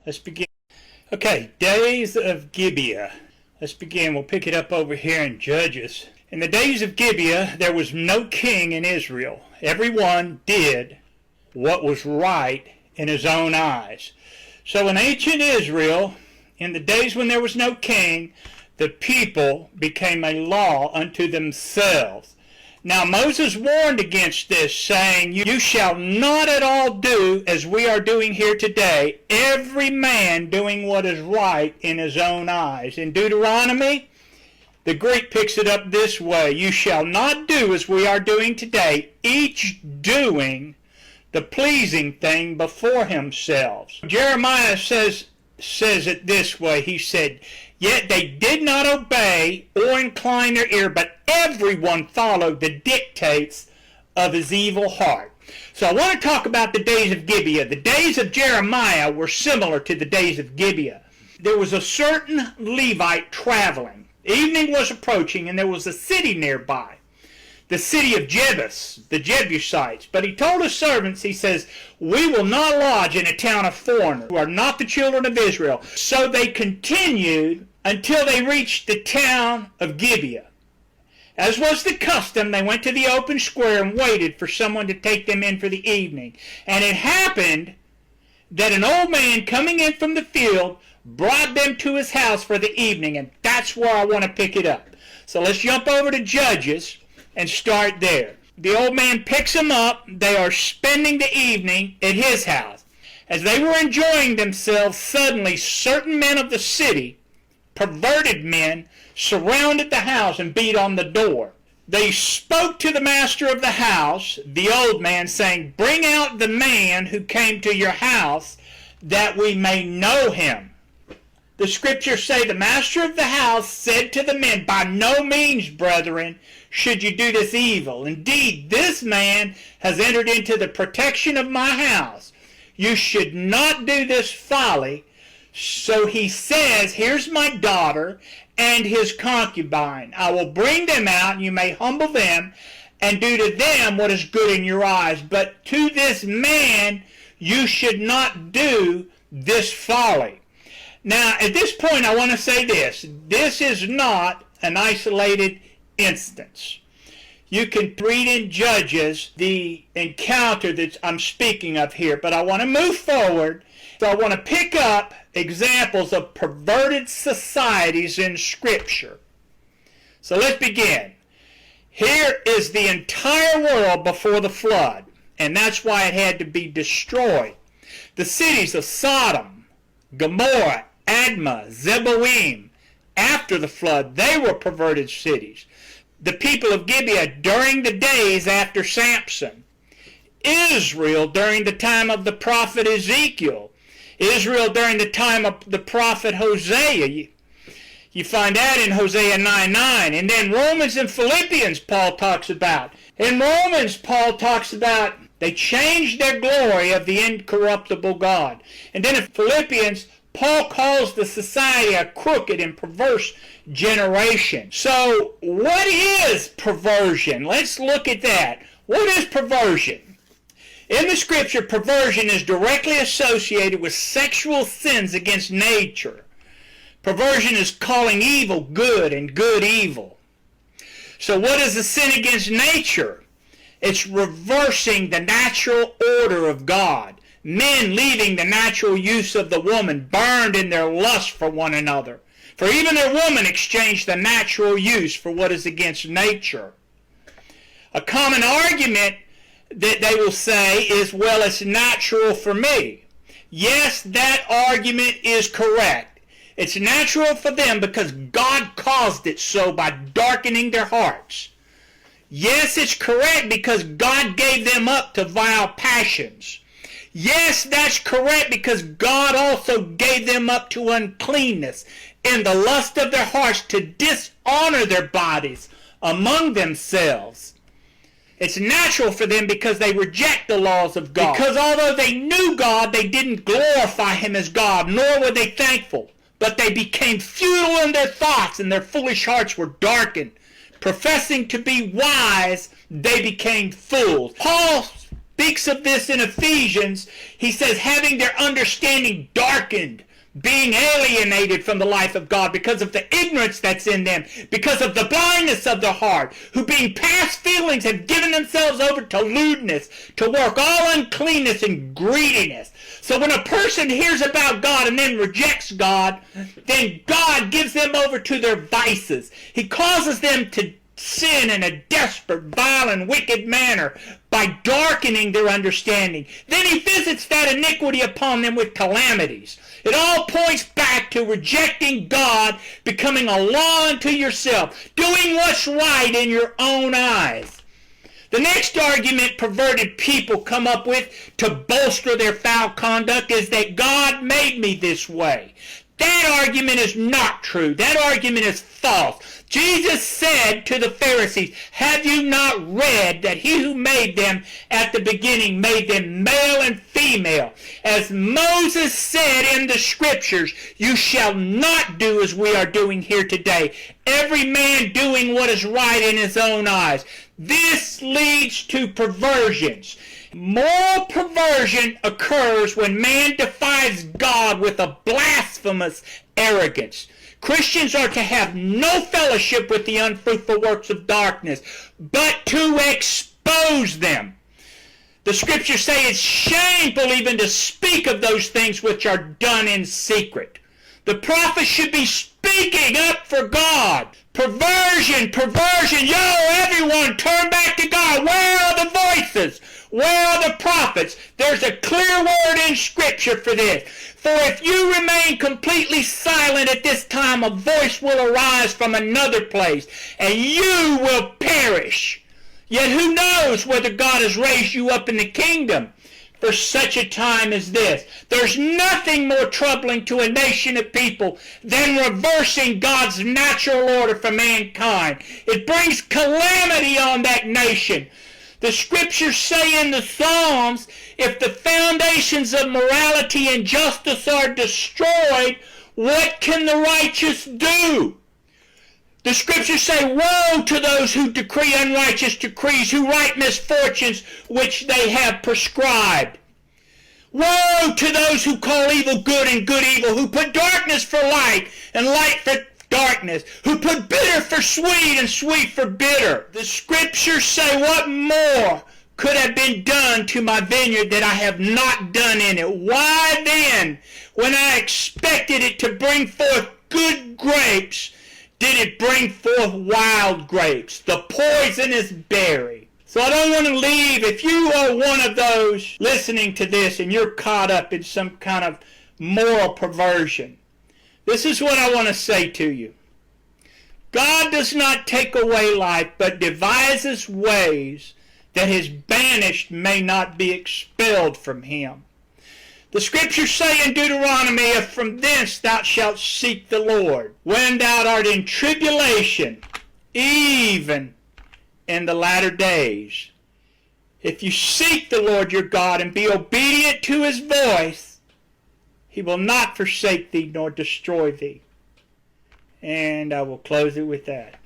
Let's begin. Okay, days of Gibeah. Let's begin. We'll pick it up over here in Judges. In the days of Gibeah, there was no king in Israel. Everyone did what was right in his own eyes. So in ancient Israel, in the days when there was no king, the people became a law unto themselves. Now Moses warned against this, saying, You shall not at all do as we are doing here today, every man doing what is right in his own eyes. In Deuteronomy, the Greek picks it up this way, You shall not do as we are doing today, each doing the pleasing thing before himself. Jeremiah says it this way. He said, Yet they did not obey or incline their ear, but everyone followed the dictates of his evil heart. So I want to talk about the days of Gibeah. The days of Jeremiah were similar to the days of Gibeah. There was a certain Levite traveling. Evening was approaching, and there was a city nearby, the city of Jebus, the Jebusites. But he told his servants, he says, We will not lodge in a town of foreigners who are not the children of Israel. So they continued until they reached the town of Gibeah. As was the custom, they went to the open square and waited for someone to take them in for the evening. And it happened that an old man coming in from the field brought them to his house for the evening. And that's where I want to pick it up. So let's jump over to Judges and start there. The old man picks them up. They are spending the evening at his house. As they were enjoying themselves, suddenly certain men of the city, perverted men, surrounded the house and beat on the door. They spoke to the master of the house, the old man, saying, Bring out the man who came to your house, that we may know him. The scriptures say the master of the house said to the men, By no means, brethren, should you do this evil. Indeed, this man has entered into the protection of my house. You should not do this folly. So he says, Here's my daughter and his concubine. I will bring them out, and you may humble them, and do to them what is good in your eyes. But to this man you should not do this folly. Now, at this point, I want to say this. This is not an isolated instance. You can read in Judges the encounter that I'm speaking of here, but I want to move forward. So I want to pick up examples of perverted societies in Scripture. So let's begin. Here is the entire world before the flood, and that's why it had to be destroyed. The cities of Sodom, Gomorrah, Admah, Zeboim, after the flood, they were perverted cities. The people of Gibeah during the days after Samson. Israel during the time of the prophet Ezekiel. Israel during the time of the prophet Hosea. You find that in Hosea 9:9. And then Romans and Philippians Paul talks about. In Romans, Paul talks about they changed their glory of the incorruptible God. And then in Philippians, Paul calls the society a crooked and perverse generation. So what is perversion? Let's look at that. What is perversion? In the Scripture, perversion is directly associated with sexual sins against nature. Perversion is calling evil good and good evil. So what is a sin against nature? It's reversing the natural order of God. Men leaving the natural use of the woman, burned in their lust for one another. For even their woman exchanged the natural use for what is against nature. A common argument that they will say is, well, it's natural for me. Yes, that argument is correct. It's natural for them because God caused it so by darkening their hearts. Yes, it's correct because God gave them up to vile passions. Yes, that's correct because God also gave them up to uncleanness in the lust of their hearts to dishonor their bodies among themselves. It's natural for them because they reject the laws of God. Because although they knew God, they didn't glorify Him as God, nor were they thankful. But they became futile in their thoughts, and their foolish hearts were darkened. Professing to be wise, they became fools. Paul speaks of this in Ephesians. He says, having their understanding darkened, being alienated from the life of God because of the ignorance that's in them, because of the blindness of their heart, who being past feelings have given themselves over to lewdness, to work all uncleanness and greediness. So when a person hears about God and then rejects God, then God gives them over to their vices. He causes them to sin in a desperate, vile, and wicked manner by darkening their understanding. Then he visits that iniquity upon them with calamities. It all points back to rejecting God, becoming a law unto yourself, doing what's right in your own eyes. The next argument perverted people come up with to bolster their foul conduct is that God made me this way. That argument is not true. That argument is false. Jesus said to the Pharisees, have you not read that he who made them at the beginning made them male and female? As Moses said in the scriptures, you shall not do as we are doing here today, every man doing what is right in his own eyes. This leads to perversions. Moral perversion occurs when man defies God with a blasphemous arrogance. Christians are to have no fellowship with the unfruitful works of darkness, but to expose them. The scriptures say it's shameful even to speak of those things which are done in secret. The prophet should be speaking up for God. Perversion. Yo, everyone, turn back to God. Where are the voices? Where are the prophets? There's a clear word in Scripture for this. For if you remain completely silent at this time, a voice will arise from another place, and you will perish. Yet who knows whether God has raised you up in the kingdom for such a time as this? There's nothing more troubling to a nation of people than reversing God's natural order for mankind. It brings calamity on that nation. The scriptures say in the Psalms, if the foundations of morality and justice are destroyed, what can the righteous do? The scriptures say, woe to those who decree unrighteous decrees, who write misfortunes which they have prescribed. Woe to those who call evil good and good evil, who put darkness for light and light for darkness, who put bitter for sweet and sweet for bitter. The scriptures say, what more could have been done to my vineyard that I have not done in it? Why then, when I expected it to bring forth good grapes, did it bring forth wild grapes, the poisonous berry? So I don't want to leave. If you are one of those listening to this and you're caught up in some kind of moral perversion, this is what I want to say to you. God does not take away life, but devises ways that his banished may not be expelled from him. The scriptures say in Deuteronomy, if from thence thou shalt seek the Lord, when thou art in tribulation, even in the latter days. If you seek the Lord your God and be obedient to his voice, he will not forsake thee nor destroy thee. And I will close it with that.